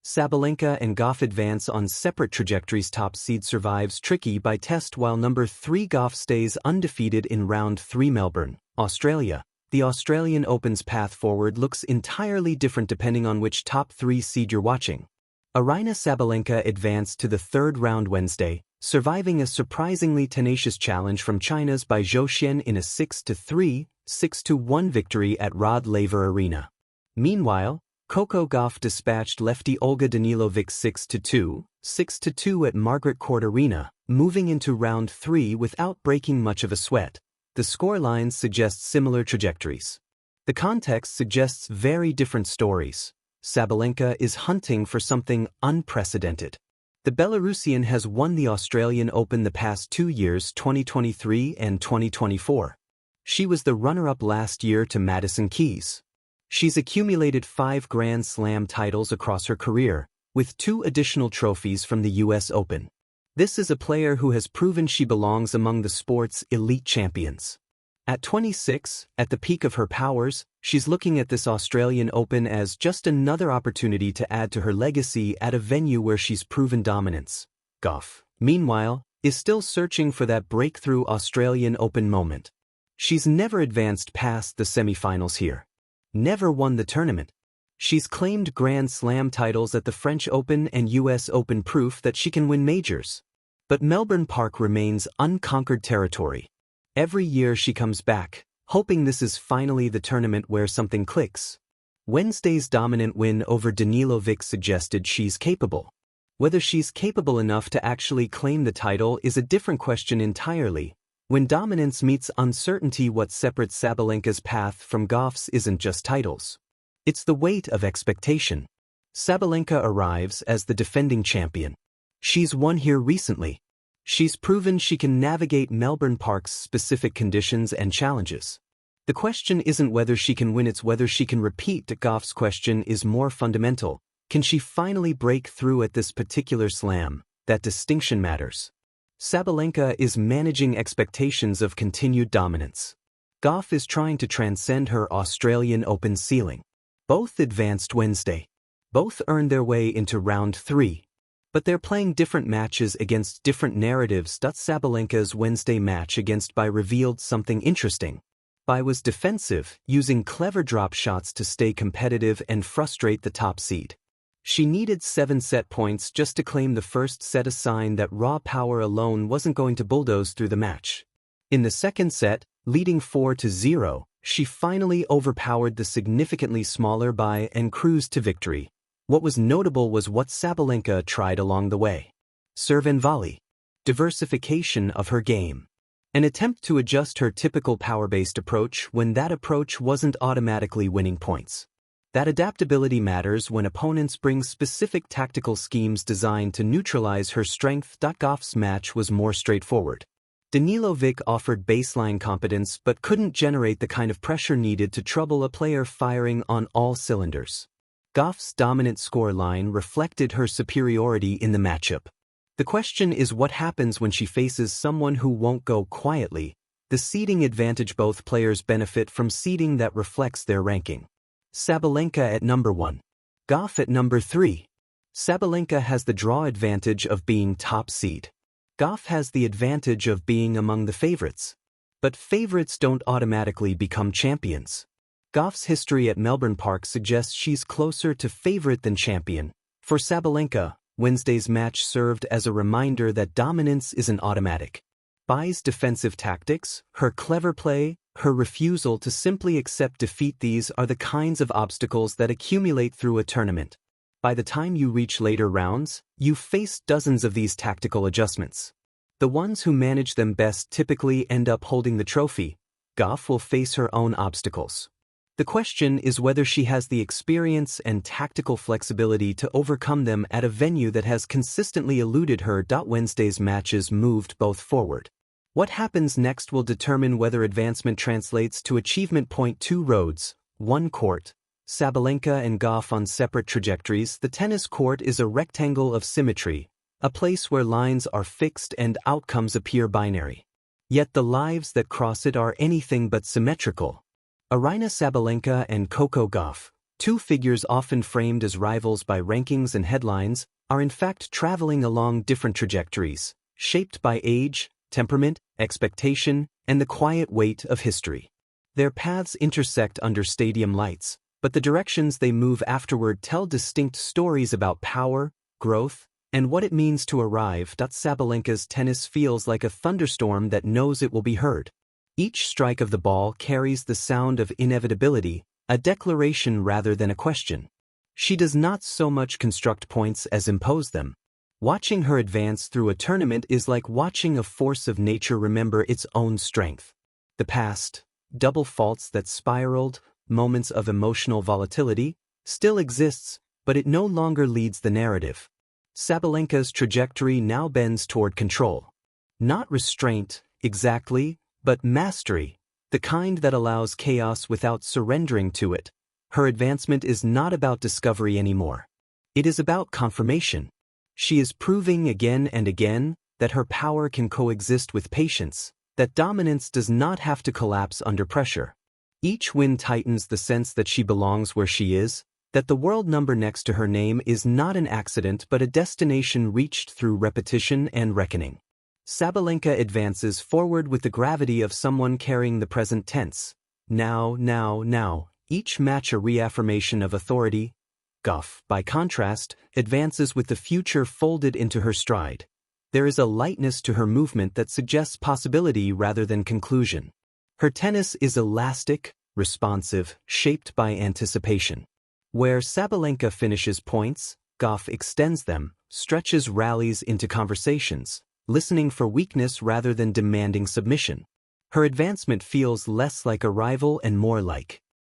Sabalenka and Gauff advance on separate trajectories. Top seed survives tricky by test while number 3 Gauff stays undefeated in round 3. Melbourne, Australia. The Australian Open's path forward looks entirely different depending on which top 3 seed you're watching. Aryna Sabalenka advanced to the third round Wednesday, surviving a surprisingly tenacious challenge from China's Bai Zhouxian in a 6-3, 6-1 victory at Rod Laver Arena. Meanwhile, Coco Gauff dispatched lefty Olga Danilovic 6-2, 6-2 at Margaret Court Arena, moving into round 3 without breaking much of a sweat. The scorelines suggest similar trajectories. The context suggests very different stories. Sabalenka is hunting for something unprecedented. The Belarusian has won the Australian Open the past 2 years, 2023 and 2024. She was the runner-up last year to Madison Keys. She's accumulated 5 Grand Slam titles across her career, with 2 additional trophies from the US Open. This is a player who has proven she belongs among the sport's elite champions. At 26, at the peak of her powers, she's looking at this Australian Open as just another opportunity to add to her legacy at a venue where she's proven dominance. Gauff, meanwhile, is still searching for that breakthrough Australian Open moment. She's never advanced past the semifinals here. Never won the tournament. She's claimed Grand Slam titles at the French Open and US Open, proof that she can win majors. But Melbourne Park remains unconquered territory. Every year she comes back, hoping this is finally the tournament where something clicks. Wednesday's dominant win over Danilovic suggested she's capable. Whether she's capable enough to actually claim the title is a different question entirely. When dominance meets uncertainty, what separates Sabalenka's path from Gauff's isn't just titles. It's the weight of expectation. Sabalenka arrives as the defending champion. She's won here recently. She's proven she can navigate Melbourne Park's specific conditions and challenges. The question isn't whether she can win, it's whether she can repeat. Gauff's question is more fundamental. Can she finally break through at this particular slam? That distinction matters. Sabalenka is managing expectations of continued dominance. Gauff is trying to transcend her Australian Open ceiling. Both advanced Wednesday. Both earned their way into round 3. But they're playing different matches against different narratives. Sabalenka's Wednesday match against Bai revealed something interesting. Bai was defensive, using clever drop shots to stay competitive and frustrate the top seed. She needed 7 set points just to claim the first set, a sign that raw power alone wasn't going to bulldoze through the match. In the second set, leading 4-0, she finally overpowered the significantly smaller Bai and cruised to victory. What was notable was what Sabalenka tried along the way. Serve and volley. Diversification of her game. An attempt to adjust her typical power-based approach when that approach wasn't automatically winning points. That adaptability matters when opponents bring specific tactical schemes designed to neutralize her strength. Gauff's match was more straightforward. Danilovic offered baseline competence but couldn't generate the kind of pressure needed to trouble a player firing on all cylinders. Gauff's dominant scoreline reflected her superiority in the matchup. The question is what happens when she faces someone who won't go quietly. The seeding advantage: both players benefit from seeding that reflects their ranking. Sabalenka at number 1. Gauff at number 3. Sabalenka has the draw advantage of being top seed. Gauff has the advantage of being among the favorites. But favorites don't automatically become champions. Gauff's history at Melbourne Park suggests she's closer to favorite than champion. For Sabalenka, Wednesday's match served as a reminder that dominance isn't automatic. Bai's defensive tactics, her clever play, her refusal to simply accept defeat, these are the kinds of obstacles that accumulate through a tournament. By the time you reach later rounds, you've faced dozens of these tactical adjustments. The ones who manage them best typically end up holding the trophy. Gauff will face her own obstacles. The question is whether she has the experience and tactical flexibility to overcome them at a venue that has consistently eluded her. Wednesday's matches moved both forward. What happens next will determine whether advancement translates to achievement. 2 roads, 1 court. Sabalenka and Gauff on separate trajectories. The tennis court is a rectangle of symmetry, a place where lines are fixed and outcomes appear binary. Yet the lives that cross it are anything but symmetrical. Aryna Sabalenka and Coco Gauff, Two figures often framed as rivals by rankings and headlines are in fact traveling along different trajectories, shaped by age, temperament, expectation, and the quiet weight of history. Their paths intersect under stadium lights, but the directions they move afterward tell distinct stories about power, growth, and what it means to arrive. Sabalenka's tennis feels like a thunderstorm that knows it will be heard. Each strike of the ball carries the sound of inevitability, a declaration rather than a question. She does not so much construct points as impose them. Watching her advance through a tournament is like watching a force of nature remember its own strength. The past, double faults that spiraled, moments of emotional volatility, still exists, but it no longer leads the narrative. Sabalenka's trajectory now bends toward control. Not restraint, exactly, but mastery, the kind that allows chaos without surrendering to it. Her advancement is not about discovery anymore. It is about confirmation. She is proving again and again that her power can coexist with patience, that dominance does not have to collapse under pressure. Each win tightens the sense that she belongs where she is, that the world number next to her name is not an accident but a destination reached through repetition and reckoning. Sabalenka advances forward with the gravity of someone carrying the present tense. Now, now, now, each match a reaffirmation of authority. Gauff, by contrast, advances with the future folded into her stride. There is a lightness to her movement that suggests possibility rather than conclusion. Her tennis is elastic, responsive, shaped by anticipation. Where Sabalenka finishes points, Gauff extends them, stretches rallies into conversations, listening for weakness rather than demanding submission. Her advancement feels less like a rival and more like